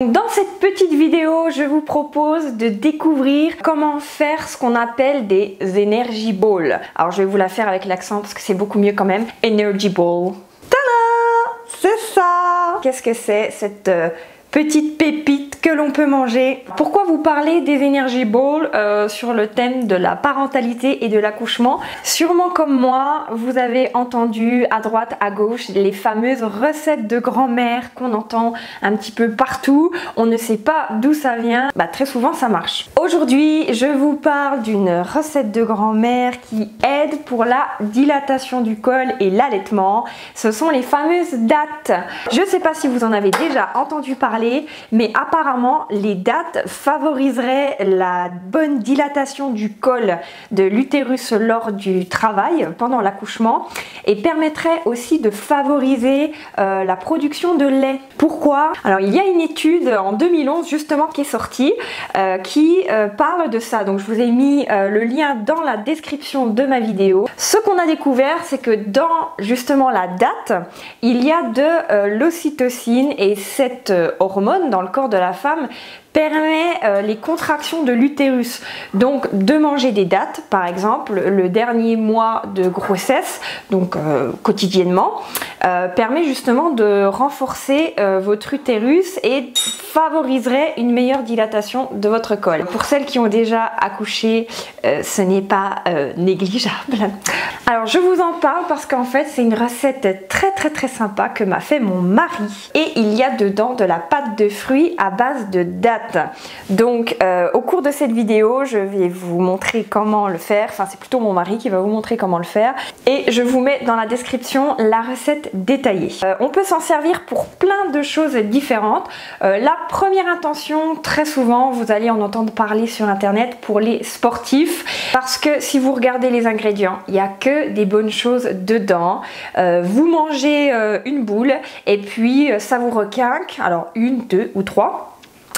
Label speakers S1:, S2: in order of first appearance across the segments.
S1: Dans cette petite vidéo, je vous propose de découvrir comment faire ce qu'on appelle des energy balls. Alors je vais vous la faire avec l'accent parce que c'est beaucoup mieux quand même. Energy ball. Tada! C'est ça! Qu'est-ce que c'est cette petite pépite que l'on peut manger? Pourquoi vous parler des energy balls sur le thème de la parentalité et de l'accouchement? Sûrement comme moi, vous avez entendu à droite, à gauche les fameuses recettes de grand-mère qu'on entend un petit peu partout. On ne sait pas d'où ça vient. Très souvent ça marche. Aujourd'hui, je vous parle d'une recette de grand-mère qui aide pour la dilatation du col et l'allaitement. Ce sont les fameuses dattes. Je ne sais pas si vous en avez déjà entendu parler, mais apparemment les dattes favoriseraient la bonne dilatation du col de l'utérus lors du travail pendant l'accouchement et permettraient aussi de favoriser la production de lait. Pourquoi? Alors il y a une étude en 2011 justement qui est sortie qui parle de ça, donc je vous ai mis le lien dans la description de ma vidéo. Ce qu'on a découvert, c'est que dans justement la date, il y a de l'ocytocine, et cette hormone dans le corps de la femme permet les contractions de l'utérus. Donc de manger des dattes par exemple le dernier mois de grossesse, donc quotidiennement, permet justement de renforcer votre utérus et favoriserait une meilleure dilatation de votre col. Pour celles qui ont déjà accouché, ce n'est pas négligeable. Alors je vous en parle parce qu'en fait c'est une recette très sympa que m'a fait mon mari, et il y a dedans de la pâte de fruits à base de dattes. Donc au cours de cette vidéo, je vais vous montrer comment le faire. Enfin, c'est plutôt mon mari qui va vous montrer comment le faire, et je vous mets dans la description la recette détaillée. On peut s'en servir pour plein de choses différentes. La première intention, très souvent vous allez en entendre parler sur internet pour les sportifs, parce que si vous regardez les ingrédients, il n'y a que des bonnes choses dedans. Vous mangez une boule et puis ça vous requinque, alors une, deux ou trois.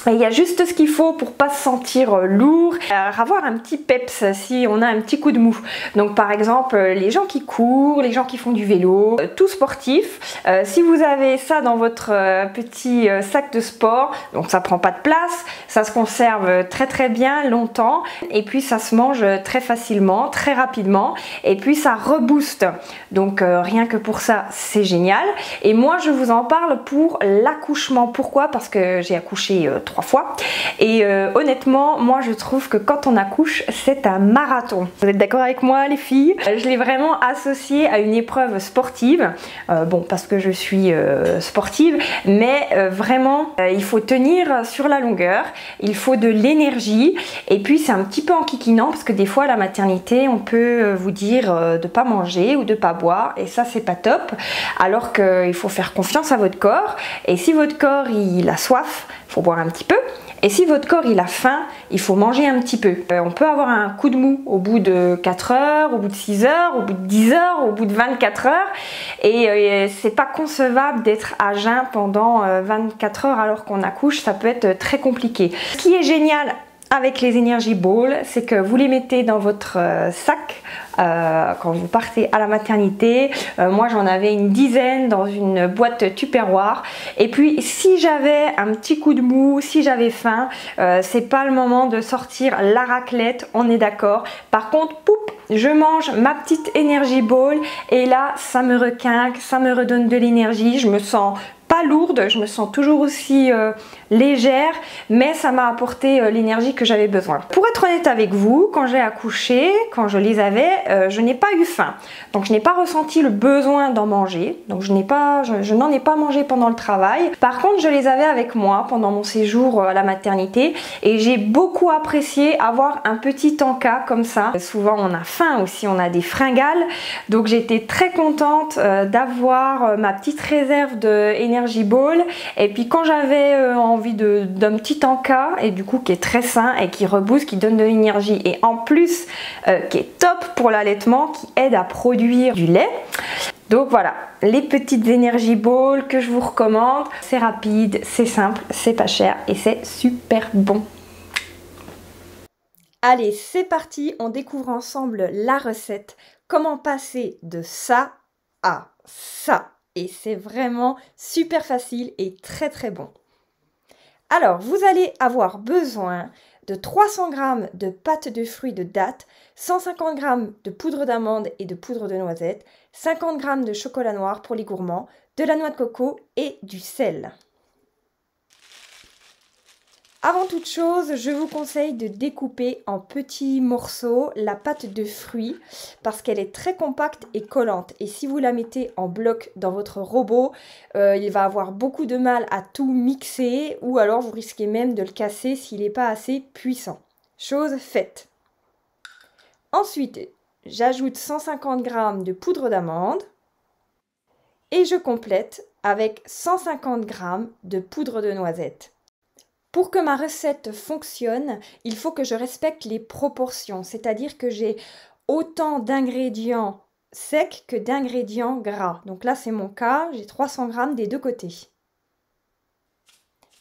S1: Il y a juste ce qu'il faut pour pas se sentir lourd, avoir un petit peps si on a un petit coup de mou. Donc par exemple les gens qui courent, les gens qui font du vélo, tout sportif, si vous avez ça dans votre petit sac de sport, donc ça prend pas de place, ça se conserve très bien longtemps, et puis ça se mange très facilement, très rapidement, et puis ça rebooste. Donc rien que pour ça c'est génial. Et moi je vous en parle pour l'accouchement. Pourquoi? Parce que j'ai accouché 3 fois, et honnêtement moi je trouve que quand on accouche c'est un marathon. Vous êtes d'accord avec moi les filles? Je l'ai vraiment associé à une épreuve sportive, bon parce que je suis sportive, mais vraiment il faut tenir sur la longueur, il faut de l'énergie, et puis c'est un petit peu enquiquinant parce que des fois à la maternité on peut vous dire de pas manger ou de pas boire, et ça c'est pas top, alors qu'il faut faire confiance à votre corps, et si votre corps il a soif, il faut boire un petit peu, et si votre corps il a faim, il faut manger un petit peu. On peut avoir un coup de mou au bout de 4 heures, au bout de 6 heures, au bout de 10 heures, au bout de 24 heures, et c'est pas concevable d'être à jeun pendant 24 heures alors qu'on accouche, ça peut être très compliqué. Ce qui est génial avec les energy balls, c'est que vous les mettez dans votre sac quand vous partez à la maternité. Moi j'en avais une dizaine dans une boîte Tupperware, et puis si j'avais un petit coup de mou, si j'avais faim, c'est pas le moment de sortir la raclette, on est d'accord. Par contre, poup, je mange ma petite energy ball, et là ça me requinque, ça me redonne de l'énergie, je me sens pas lourde, je me sens toujours aussi légère, mais ça m'a apporté l'énergie que j'avais besoin. Pour être honnête avec vous, quand j'ai accouché, quand je les avais, je n'ai pas eu faim, donc je n'ai pas ressenti le besoin d'en manger, donc je n'en ai pas mangé pendant le travail. Par contre je les avais avec moi pendant mon séjour à la maternité, et j'ai beaucoup apprécié avoir un petit encas comme ça. Souvent on a faim aussi, on a des fringales, donc j'étais très contente d'avoir ma petite réserve de energy ball, et puis quand j'avais envie d'un petit encas, et du coup qui est très sain et qui rebooste, qui donne de l'énergie, et en plus qui est top pour l'allaitement, qui aide à produire du lait. Donc voilà, les petites energy balls que je vous recommande. C'est rapide, c'est simple, c'est pas cher et c'est super bon. Allez, c'est parti, on découvre ensemble la recette. Comment passer de ça à ça. Et c'est vraiment super facile et très bon. Alors, vous allez avoir besoin de 300 g de pâte de fruits de dattes, 150 g de poudre d'amande et de poudre de noisette, 50 g de chocolat noir pour les gourmands, de la noix de coco et du sel. Avant toute chose, je vous conseille de découper en petits morceaux la pâte de fruits parce qu'elle est très compacte et collante. Et si vous la mettez en bloc dans votre robot, il va avoir beaucoup de mal à tout mixer ou alors vous risquez même de le casser s'il n'est pas assez puissant. Chose faite. Ensuite, j'ajoute 150 g de poudre d'amande et je complète avec 150 g de poudre de noisette. Pour que ma recette fonctionne, il faut que je respecte les proportions, c'est-à-dire que j'ai autant d'ingrédients secs que d'ingrédients gras. Donc là, c'est mon cas, j'ai 300 g des deux côtés.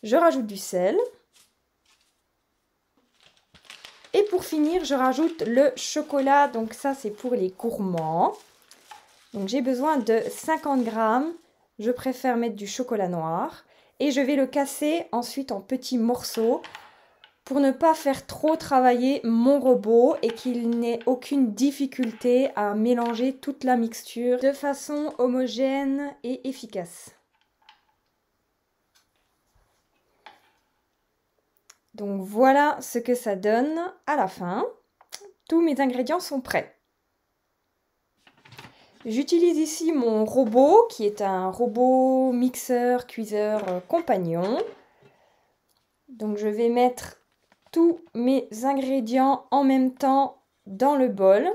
S1: Je rajoute du sel. Et pour finir, je rajoute le chocolat, donc ça, c'est pour les gourmands. Donc j'ai besoin de 50 g, je préfère mettre du chocolat noir. Et je vais le casser ensuite en petits morceaux pour ne pas faire trop travailler mon robot et qu'il n'ait aucune difficulté à mélanger toute la mixture de façon homogène et efficace. Donc voilà ce que ça donne à la fin. Tous mes ingrédients sont prêts. J'utilise ici mon robot qui est un robot mixeur, cuiseur compagnon. Donc je vais mettre tous mes ingrédients en même temps dans le bol.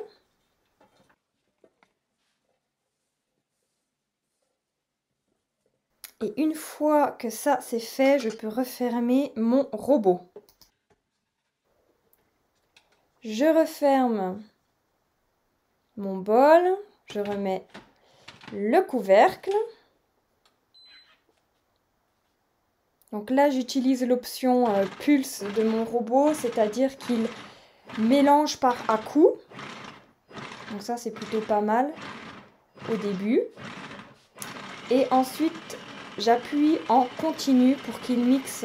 S1: Et une fois que ça c'est fait, je peux refermer mon robot. Je referme mon bol. Je remets le couvercle. Donc là, j'utilise l'option pulse de mon robot, c'est-à-dire qu'il mélange par à-coups. Donc ça, c'est plutôt pas mal au début. Et ensuite, j'appuie en continu pour qu'il mixe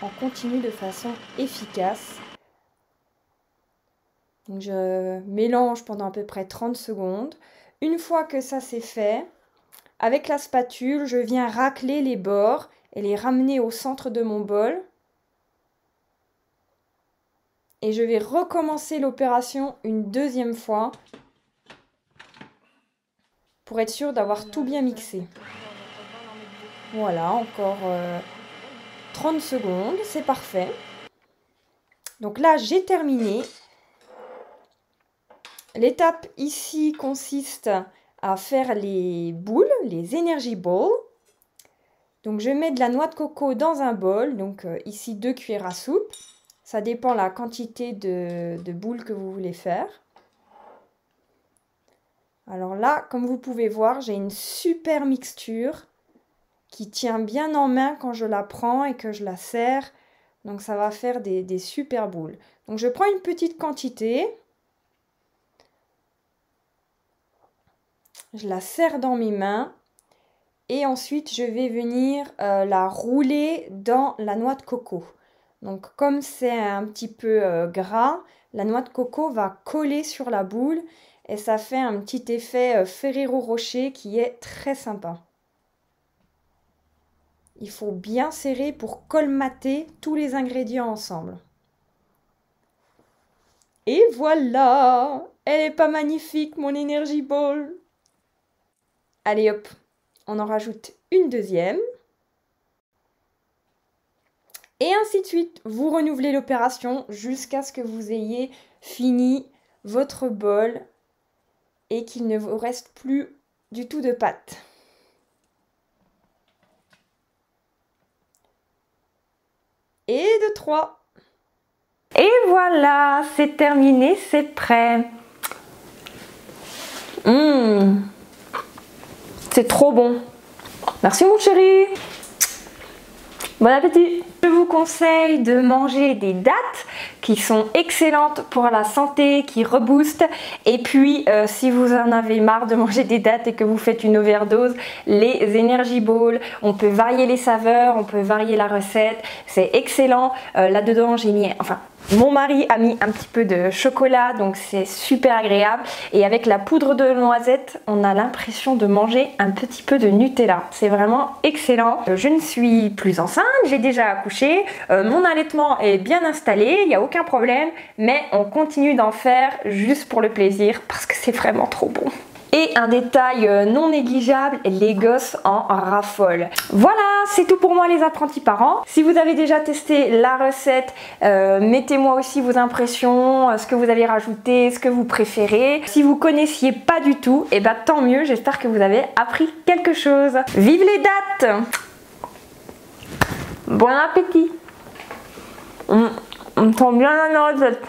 S1: en continu de façon efficace. Donc je mélange pendant à peu près 30 secondes. Une fois que ça c'est fait, avec la spatule, je viens racler les bords et les ramener au centre de mon bol. Et je vais recommencer l'opération une deuxième fois pour être sûr d'avoir tout bien mixé. Voilà, encore 30 secondes, c'est parfait. Donc là, j'ai terminé. L'étape ici consiste à faire les boules, les energy balls. Donc je mets de la noix de coco dans un bol, donc ici 2 cuillères à soupe. Ça dépend la quantité de boules que vous voulez faire. Alors là, comme vous pouvez voir, j'ai une super mixture qui tient bien en main quand je la prends et que je la serre. Donc ça va faire des super boules. Donc je prends une petite quantité. Je la serre dans mes mains et ensuite je vais venir la rouler dans la noix de coco. Donc comme c'est un petit peu gras, la noix de coco va coller sur la boule et ça fait un petit effet Ferrero Rocher qui est très sympa. Il faut bien serrer pour colmater tous les ingrédients ensemble. Et voilà! Elle est pas magnifique mon Energy Ball! Allez hop, on en rajoute une deuxième. Et ainsi de suite, vous renouvelez l'opération jusqu'à ce que vous ayez fini votre bol et qu'il ne vous reste plus du tout de pâte. Et de 3. Et voilà, c'est terminé, c'est prêt. C'est trop bon. Merci mon chéri. Bon appétit. Je vous conseille de manger des dattes qui sont excellentes pour la santé, qui reboostent. Et puis si vous en avez marre de manger des dattes et que vous faites une overdose, les Energy Balls, on peut varier les saveurs, on peut varier la recette, c'est excellent. Là-dedans j'ai mis, enfin mon mari a mis un petit peu de chocolat, donc c'est super agréable. Et avec la poudre de noisette, on a l'impression de manger un petit peu de Nutella. C'est vraiment excellent. Je ne suis plus enceinte, j'ai déjà accouché. Mon allaitement est bien installé, il n'y a aucun problème. Mais on continue d'en faire juste pour le plaisir parce que c'est vraiment trop bon. Et un détail non négligeable, les gosses en raffolent. Voilà, c'est tout pour moi les apprentis parents. Si vous avez déjà testé la recette, mettez-moi aussi vos impressions, ce que vous avez rajouté, ce que vous préférez. Si vous connaissiez pas du tout, et ben tant mieux, j'espère que vous avez appris quelque chose. Vive les dattes! Bon appétit! On sent bien la noisette.